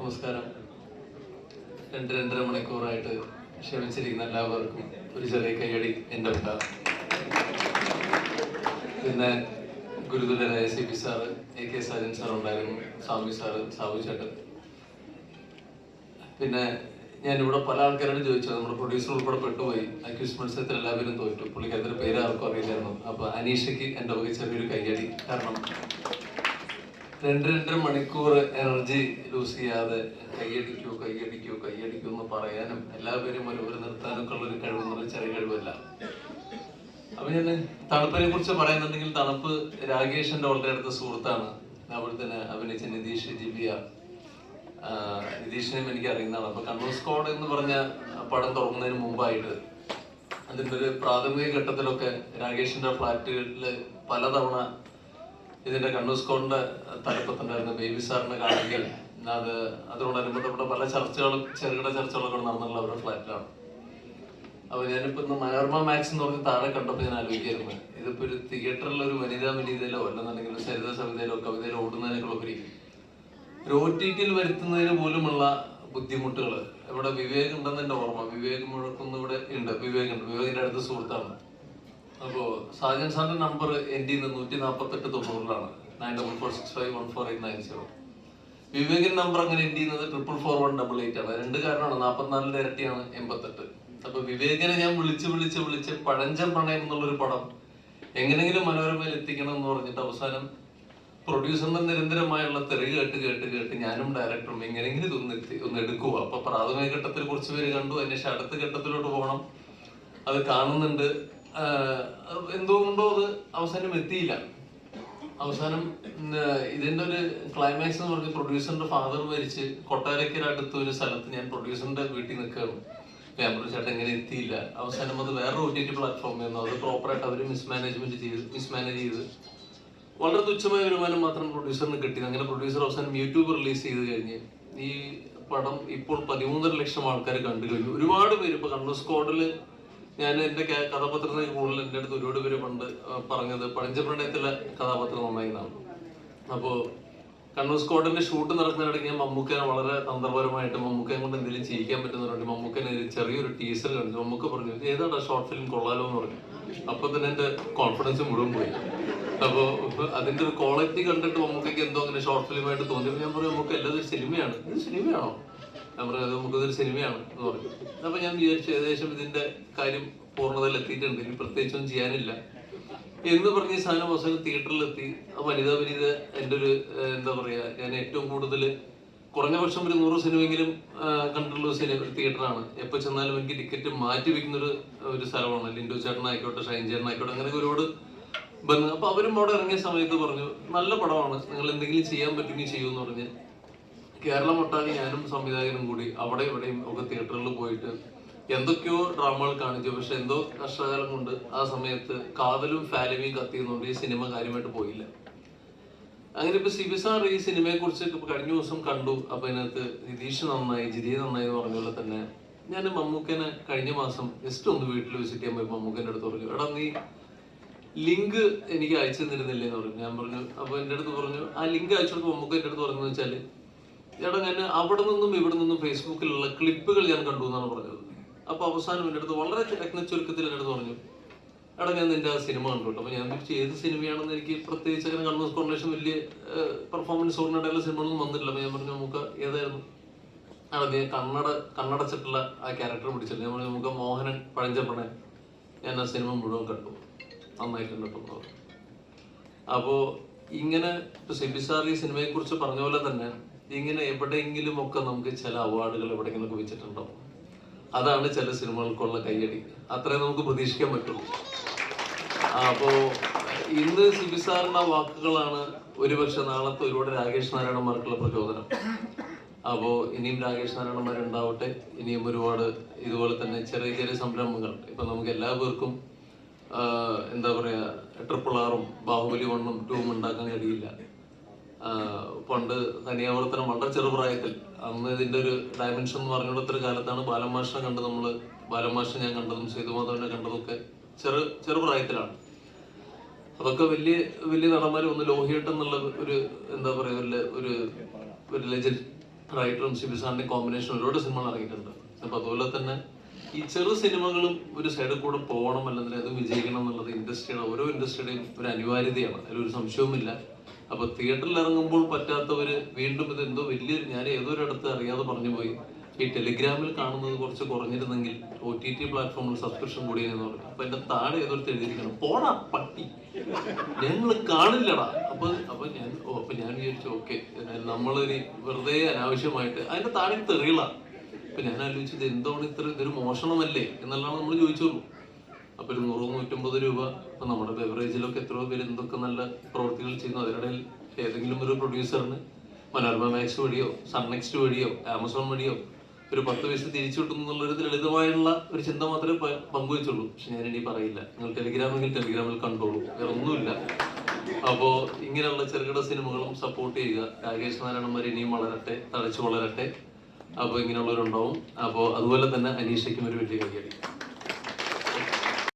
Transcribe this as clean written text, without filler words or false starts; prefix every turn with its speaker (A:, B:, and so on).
A: നമസ്കാരം. 2-2.5 മണിക്കൂറായിട്ട് ക്ഷമിച്ചിരിക്കുന്ന എല്ലാവർക്കും ഒരു ചെറിയ കൈയടി എൻ്റെ വക. പിന്നെ ഗുരുതുലരായ CP sir, AK Sajan sir ഉണ്ടായിരുന്നു, സ്വാമി സാറ്, സാബു ചേട്ടൻ. പിന്നെ ഞാനിവിടെ പല ആൾക്കാരോട് ചോദിച്ചു, നമ്മുടെ പ്രൊഡ്യൂസർ ഉൾപ്പെടെ പെട്ടുപോയി. ക്വിസ് മത്സരത്തിൽ എല്ലാവരും തോറ്റു. പുള്ളിക്കാരത്തിന്റെ പേര് ആർക്കും അറിയില്ലായിരുന്നു. അപ്പൊ അനീഷയ്ക്ക് എൻ്റെ വക ചെറിയൊരു കൈയടി. കാരണം 2-2.5 മണിക്കൂർ എനർജി ലൂസ് ചെയ്യാതെ കൈയടിക്കൂ കൈയടിക്കൂ കൈയടിക്കൂ എന്ന് പറയാനും എല്ലാവരും ഒരു നിർത്താനും ഒക്കെ ഉള്ളൊരു കഴിവെന്നൊരു ചെറിയ കഴിവല്ല. അപ്പൊ ഞാൻ തണുപ്പിനെ കുറിച്ച് പറയുന്നുണ്ടെങ്കിൽ, തണുപ്പ് രാകേഷിന്റെ വളരെ അടുത്ത സുഹൃത്താണ്. അതുപോലെ തന്നെ അഭിനയിച്ച നിതീഷ്, ജിബിയ. നിതീഷിനെയും എനിക്ക് അറിയുന്നതാണ്. അപ്പൊ കണ്ണൂർ സ്ക്വാഡ് എന്ന് പറഞ്ഞ പടം തുടങ്ങുന്നതിന് മുമ്പായിട്ട് അതിന്റെ ഒരു പ്രാഥമിക ഘട്ടത്തിലൊക്കെ രാകേഷിന്റെ ഫ്ലാറ്റുകളിൽ പലതവണ ഇതിന്റെ കണ്ണൂർ സ്ക്വാഡിന്റെ തലപ്പത്തുണ്ടായിരുന്ന ബേബി സാറിനെ കാണെങ്കിൽ അതിനോടനുബന്ധപ്പെട്ട പല ചർച്ചകളും, ചെറുകിട ചർച്ചകളൊക്കെ നടന്നിട്ടുള്ള അവരുടെ ഫ്ലാറ്റിലാണ്. അപ്പൊ ഞാനിപ്പോ ഇന്ന് മനോരമ മാക്സ് എന്ന് പറഞ്ഞ് താഴെ കണ്ടപ്പോൾ ഞാൻ ആലോചിക്കായിരുന്നു, ഇതിപ്പോ ഒരു തിയേറ്ററിൽ ഒരു വനിതയിലോ അല്ലെന്നുണ്ടെങ്കിൽ ഒരു സരിത സവിതയിലോ കവിതയിലോ ഓടുന്നതിനേക്കാളൊക്കെ ഒരു OTT-യിൽ വരുത്തുന്നതിന് പോലുമുള്ള ബുദ്ധിമുട്ടുകൾ. ഇവിടെ വിവേക് ഉണ്ടെന്ന് എന്റെ ഓർമ്മ. വിവേക് മുഴക്കുന്ന ഇവിടെ ഉണ്ട്. വിവേകിന്റെ അടുത്ത സുഹൃത്താണ്. അപ്പോ സാജൻ സാറിന്റെ നമ്പർ എൻ്റെ 148 90-ലാണ്. 9446514890. വിവേകിന്റെ നമ്പർ അങ്ങനെ എൻ്റെ 44188 ആണ്. 2 കാരണമാണ്. 44-ന്റെ ഇരട്ടിയാണ് 88. അപ്പൊ വിവേകിനെ ഞാൻ വിളിച്ച് പഴഞ്ചൻ പ്രണയം എന്നുള്ളൊരു പടം എങ്ങനെങ്കിലും മനോരമയിൽ എത്തിക്കണം എന്ന് പറഞ്ഞിട്ട് അവസാനം പ്രൊഡ്യൂസറിന്റെ നിരന്തരമായുള്ള തെറി കേട്ട് ഞാനും ഡയറക്ടറും എങ്ങനെയെങ്കിലും ഒന്ന് എടുക്കുക. അപ്പൊ പ്രാഥമിക ഘട്ടത്തിൽ കുറച്ച് പേര് കണ്ടു. അതിനുശേഷം അടുത്ത ഘട്ടത്തിലോട്ട് പോകണം, അത് കാണുന്നുണ്ട്. എന്തുകൊണ്ടോ അത് അവസാനം എത്തിയില്ല. അവസാനം ഇതിന്റെ ഒരു ക്ലൈമാക്സ് എന്ന് പറഞ്ഞ് പ്രൊഡ്യൂസറിന്റെ ഫാദർ മരിച്ച് കൊട്ടാരക്കര അടുത്ത ഒരു സ്ഥലത്ത് ഞാൻ പ്രൊഡ്യൂസറിന്റെ വീട്ടിൽ നിൽക്കുകയാണ്. ക്യാമറ ചേട്ടൻ എങ്ങനെ എത്തിയില്ല. അവസാനം അത് വേറെ OTT പ്ലാറ്റ്ഫോമിൽ നിന്നു. അത് പ്രോപ്പറായിട്ട് അവർ മിസ്മാനേജ് ചെയ്ത് വളരെ തുച്ഛമായ വരുമാനം മാത്രം പ്രൊഡ്യൂസറിന് കിട്ടിയത്. അങ്ങനെ പ്രൊഡ്യൂസർ അവസാനം യൂട്യൂബ് റിലീസ് ചെയ്ത് കഴിഞ്ഞ് ഈ പടം ഇപ്പോൾ 13.5 ലക്ഷം ആൾക്കാർ കണ്ടു കഴിഞ്ഞു. ഒരുപാട് പേര് ഇപ്പൊ കണ്ണൂർ സ്ക്വാഡില് ഞാൻ എന്റെ കഥാപാത്രത്തിന് കൂടുതൽ എൻ്റെ അടുത്ത് ഒരുപാട് പേര് പണ്ട് പറഞ്ഞത് പഴഞ്ചപ്രണയത്തിലെ കഥാപാത്രം നന്നായി എന്നാണ്. അപ്പോ കണ്ണൂർ സ്ക്വാഡിന്റെ ഷൂട്ട് നടക്കുന്നതിനിടയ്ക്ക് ഞാൻ മമ്മൂക്കനെ വളരെ തന്ത്രപരമായിട്ട് മമ്മൂക്കനെ കൊണ്ട് എന്തെങ്കിലും ചെയ്യിക്കാൻ പറ്റുന്നവരുണ്ട്. മമ്മൂക്കനെ ചെറിയൊരു ടീസർ കണ്ടു. മമ്മൂക്ക പറഞ്ഞു, ഏതാണ്ടാ ഷോർട്ട് ഫിലിം കൊള്ളാലോ എന്ന് പറഞ്ഞു. അപ്പൊ തന്നെ എന്റെ കോൺഫിഡൻസ് മുഴുവൻ പോയി. അപ്പൊ അതിന്റെ ഒരു ക്വാളിറ്റി കണ്ടിട്ട് മമ്മൂക്കയ്ക്ക് എന്തോ അങ്ങനെ ഷോർട്ട് ഫിലിമായിട്ട് തോന്നിയപ്പോൾ ഞാൻ പറഞ്ഞു, നമുക്ക് എല്ലാതൊരു സിനിമയാണ്. ഇത് സിനിമയാണോ? ഞാൻ പറഞ്ഞത് നമുക്കിതൊരു സിനിമയാണ് എന്ന് പറഞ്ഞു. അപ്പൊ ഞാൻ വിചാരിച്ചു ഏകദേശം ഇതിന്റെ കാര്യം പൂർണ്ണതയിൽ എത്തിയിട്ടുണ്ട്, ഇനി പ്രത്യേകിച്ചൊന്നും ചെയ്യാനില്ല എന്ന് പറഞ്ഞ ഈ സാധനം അവസാനം തിയേറ്ററിലെത്തി. വനിത എൻ്റെ ഒരു എന്താ പറയാ, ഞാൻ ഏറ്റവും കൂടുതൽ കുറഞ്ഞ പക്ഷം ഒരു 100 സിനിമയെങ്കിലും കണ്ടിട്ടുള്ള ഒരു തിയേറ്ററാണ്. എപ്പോൾ ചെന്നാലും എനിക്ക് ടിക്കറ്റ് മാറ്റി വെക്കുന്ന ഒരു സ്ഥലമാണ്. ലിൻഡോ ചേട്ടനായിക്കോട്ടെ, ഷൈൻ ചേട്ടനായിക്കോട്ടെ, അങ്ങനെ ഒരുപാട് ബന്ധം. അപ്പൊ അവരും അവിടെ ഇറങ്ങിയ സമയത്ത് പറഞ്ഞു, നല്ല പടമാണ്, നിങ്ങൾ എന്തെങ്കിലും ചെയ്യാൻ പറ്റുമെങ്കിൽ ചെയ്യുമെന്ന് പറഞ്ഞ് കേരളം ഒട്ടാകെ ഞാനും സംവിധായകനും കൂടി അവിടെ ഇവിടെയും ഒക്കെ തിയേറ്ററിൽ പോയിട്ട് എന്തൊക്കെയോ ഡ്രാമകൾ കാണിച്ചു. പക്ഷെ എന്തോ കഷ്ടകാലം കൊണ്ട് ആ സമയത്ത് കാതലും ഫാലിമിയും കത്തിയുന്നുണ്ട് ഈ സിനിമ കാര്യമായിട്ട് പോയില്ല. അങ്ങനെ ഇപ്പൊ CP സാർ ഈ സിനിമയെ കുറിച്ച് ഇപ്പൊ കഴിഞ്ഞ ദിവസം കണ്ടു. അപ്പൊ അതിനകത്ത് നിതീഷ് നന്നായി, ജിതിയെ നന്നായി എന്ന് പറഞ്ഞ പോലെ തന്നെ ഞാൻ മമ്മൂക്കനെ കഴിഞ്ഞ മാസം ജസ്റ്റ് ഒന്ന് വീട്ടിൽ വിസിറ്റ് ചെയ്യാൻ പോയി. മമ്മൂക്കൻ്റെ അടുത്ത് പറഞ്ഞു, എടാ നീ ലിങ്ക് എനിക്ക് അയച്ചു തന്നിരുന്നില്ലേ എന്ന് പറഞ്ഞു. ഞാൻ പറഞ്ഞു, അപ്പൊ എൻ്റെ അടുത്ത് പറഞ്ഞു, ആ ലിങ്ക് അയച്ചെടുത്ത് മമ്മൂക്ക എൻ്റെ അടുത്ത് പറഞ്ഞതെന്ന് വെച്ചാല്, എടാ ഞാൻ അവിടെ നിന്നും ഇവിടെ നിന്നും ഫേസ്ബുക്കിലുള്ള ക്ലിപ്പുകൾ ഞാൻ കണ്ടു എന്നാണ് പറഞ്ഞത്. അപ്പൊ അവസാനം എൻ്റെ അടുത്ത് വളരെ ചുരുക്കത്തിൽ എൻ്റെ അടുത്ത് പറഞ്ഞു, എടാ ഞാൻ നിന്റെ ആ സിനിമ കണ്ടു. അപ്പൊ ഞാൻ തിരിച്ച് ഏത് സിനിമയാണെന്ന് എനിക്ക് പ്രത്യേകിച്ച് അങ്ങനെ കണ്ണൂർ കോർഡിനേഷൻ വലിയ പെർഫോമൻസ് ഓറിയന്റഡ് സിനിമകളൊന്നും വന്നിട്ടില്ല. അപ്പൊ ഞാൻ പറഞ്ഞു, നമുക്ക് ഏതായിരുന്നു? എടാ നീ കണ്ണടച്ചിട്ടുള്ള ആ ക്യാരക്ടർ പിടിച്ചില്ല. ഞാൻ പറഞ്ഞു, നമുക്ക് മോഹനൻ പഴഞ്ചപ്രണയം. ഞാൻ ആ സിനിമ മുഴുവൻ കണ്ടു, നന്നായിട്ടുണ്ട് കേട്ടോ. അപ്പോ ഇങ്ങനെ CP സാർ ഈ സിനിമയെ കുറിച്ച് പറഞ്ഞ പോലെ തന്നെ ഇങ്ങനെ എവിടെയെങ്കിലും ഒക്കെ നമുക്ക് ചില അവാർഡുകൾ എവിടെയെങ്കിലും വെച്ചിട്ടുണ്ടാവും. അതാണ് ചില സിനിമകൾക്കുള്ള കയ്യടി. അത്രേ നമുക്ക് പ്രതീക്ഷിക്കാൻ പറ്റുള്ളൂ. അപ്പോ ഇന്ന് CP സാറിന്റെ വാക്കുകളാണ് ഒരുപക്ഷെ നാളത്തെ ഒരുപാട് രാകേഷ് നാരായണന്മാർക്കുള്ള പ്രചോദനം. അപ്പോ ഇനിയും രാകേഷ് നാരായണന്മാരുണ്ടാവട്ടെ. ഇനിയും ഒരുപാട് ഇതുപോലെ തന്നെ ചെറിയ ചെറിയ സംരംഭങ്ങൾ. ഇപ്പൊ നമുക്ക് എല്ലാ പേർക്കും എന്താ പറയാ, RRR-ഉം ബാഹുബലി 1-ഉം 2-ഉം ഉണ്ടാക്കാൻ കഴിയില്ല. പണ്ട് തനിയാവർത്തനം വളരെ ചെറുപ്രായത്തിൽ, അന്ന് ഇതിന്റെ ഒരു ഡയമെൻഷൻ എന്ന് പറഞ്ഞുകൊടുത്തൊരു കാലത്താണ് ബാലമാഷിനെ കണ്ടത്. ബാലമാഷിനെ ഞാൻ കണ്ടതും സേതുമാധവനെ കണ്ടതും ഒക്കെ ചെറുപ്രായത്തിലാണ്. അതൊക്കെ വലിയ നടന്മാർ. ഒന്ന് ലോഹിയേട്ടൻ എന്നുള്ള ഒരു എന്താ പറയാ, ഒരു ലെജൻഡ് റൈറ്ററും സിബിസാറിന്റെ കോമ്പിനേഷൻ ഒരുപാട് സിനിമകൾ ഇറങ്ങിയിട്ടുണ്ട്. അപ്പൊ അതുപോലെ തന്നെ ഈ ചെറു സിനിമകളും ഒരു സൈഡിൽ കൂടെ പോകണം, അല്ലെങ്കിൽ അത് വിജയിക്കണം എന്നുള്ളത് ഓരോ ഇൻഡസ്ട്രിയുടെയും ഒരു അനിവാര്യതയാണ്, അതിലൊരു സംശയവുമില്ല. അപ്പൊ തിയേറ്ററിൽ ഇറങ്ങുമ്പോൾ പറ്റാത്തവര് വീണ്ടും ഇത് എന്തോ വലിയൊരു, ഞാൻ ഏതൊരിടത്ത് അറിയാതെ പറഞ്ഞു പോയി, ഈ ടെലിഗ്രാമിൽ കാണുന്നത് കുറച്ച് കുറഞ്ഞിരുന്നെങ്കിൽ OTT പ്ലാറ്റ്ഫോമിൽ സബ്സ്ക്രിപ്ഷൻ കൂടിയെന്ന് പറഞ്ഞു. അപ്പൊ എന്റെ താഴെ ഏതൊരു എഴുതിയിരിക്കണം, പോടാ പട്ടി, ഞങ്ങൾ കാണില്ലടാ. അപ്പൊ ഞാൻ വിചാരിച്ചു ഓക്കെ, നമ്മളൊരു വെറുതെ അനാവശ്യമായിട്ട് അതിന്റെ താഴെ തെറികളാ. അപ്പൊ ഞാൻ ആലോചിച്ചത് എന്താണ് ഇതൊരു മോഷണമല്ലേ എന്നുള്ളതാണ് നമ്മൾ ചോദിച്ചുള്ളൂ. അപ്പൊ ഒരു 100-150 രൂപ. അപ്പൊ നമ്മുടെ ബെവറേജിലൊക്കെ എത്രയോ പേര് എന്തൊക്കെ നല്ല പ്രവൃത്തികൾ ചെയ്യുന്നു. അതിനിടയിൽ ഏതെങ്കിലും ഒരു പ്രൊഡ്യൂസറിന് മനോരമ മാക്സ് വഴിയോ സൺനെക്സ്റ്റ് വഴിയോ ആമസോൺ വഴിയോ ഒരു 10 പൈസ തിരിച്ചു കിട്ടും എന്നുള്ളൊരു ലളിതമായുള്ള ഒരു ചിന്ത മാത്രമേ പങ്കുവെച്ചുള്ളൂ. പക്ഷെ ഞാൻ ഇനി പറയില്ല. നിങ്ങൾ ടെലിഗ്രാമെങ്കിൽ ടെലിഗ്രാമിൽ കണ്ടോളൂ, വേറെ ഒന്നുമില്ല. അപ്പോ ഇങ്ങനെയുള്ള ചെറുകിട സിനിമകളും സപ്പോർട്ട് ചെയ്യുക. രാകേഷ് നാരായണന്മാർ ഇനിയും വളരട്ടെ, തഴച്ചു വളരട്ടെ. അപ്പോൾ ഇങ്ങനെയുള്ളവരുണ്ടാവും. അപ്പോൾ അതുപോലെ തന്നെ അനീഷയ്ക്കും ഒരു വലിയ കൈയടി.